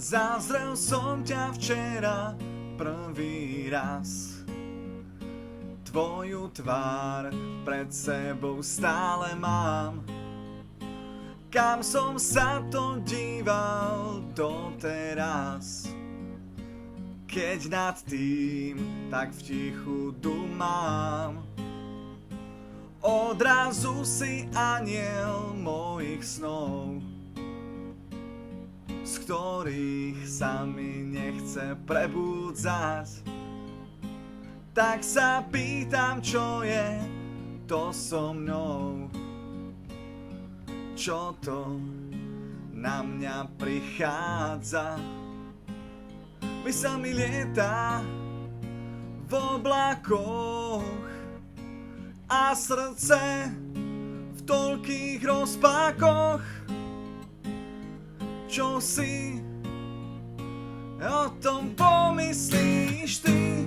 Zazrel som ťa včera prvý raz. Tvoju tvár pred sebou stále mám. Kam som sa to díval doteraz? Keď nad tým tak v tichu dumám. Odrazu si aniel mojich snov, z ktorých sa mi nechce prebúdzať. Tak sa pýtam, čo je to so mnou, čo to na mňa prichádza. Mysel mi lieta v oblakoch a srdce v toľkých rozpákoch. Čo si o tom pomyslíš ty,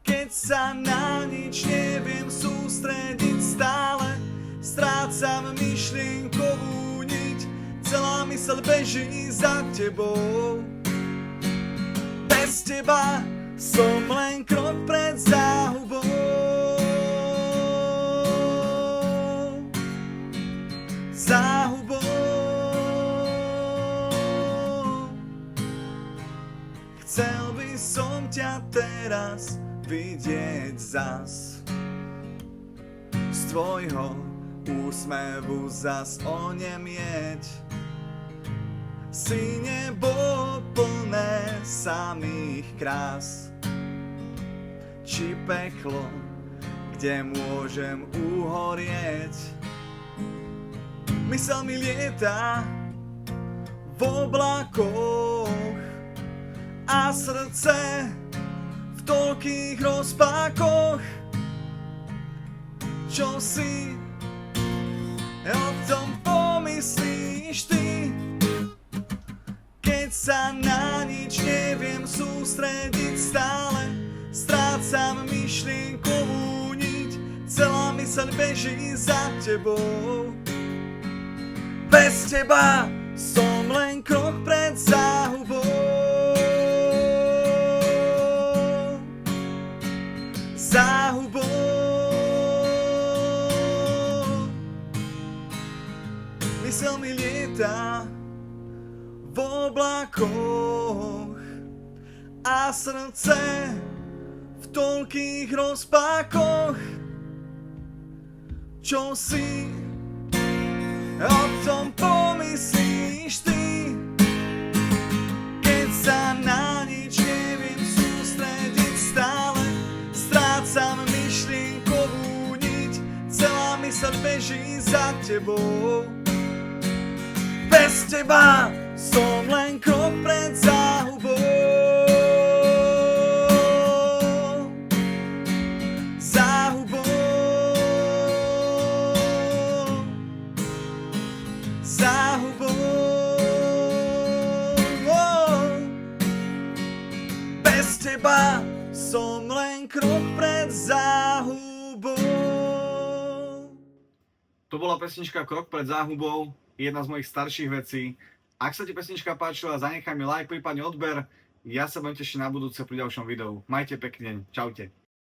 keď sa na nič neviem sústrediť stále? Strácam myšlienkovú niť, celá myseľ beží za tebou. Bez teba som len krok pred záhubou. Záhubou. Chcel by som ťa teraz vidieť zas, z tvojho úsmevu zas onemieť. Si nebo plné samých krás, či peklo, kde môžem uhorieť. Mysel mi lieta v oblakoch a srdce v toľkých rozpákoch. Čo si o tom pomyslíš ty, keď sa na nič neviem sústrediť stále? Strácam myšlienkovú niť, celá myseľ beží za tebou. Bez teba som len krok pred záhubou. Záhubou. Mysel mi lieta v oblakoch a srdce v toľkých rozpákoch. Čo si o tom pomyslíš ty, keď sa na nič neviem sústrediť stále? Strácam myšlienkovú niť, celá myseľ beží za tebou. Bez teba som len krok pred záhubou. Záhubou. Záhubou. Bez teba som len krok pred záhubou. To bola pesnička Krok pred záhubou, jedna z mojich starších vecí. Ak sa ti pesnička páčila, zanechaj mi like, prípadne odber. Ja sa budem tešiť na budúce pri ďalšom videu. Majte pekný deň. Čaute.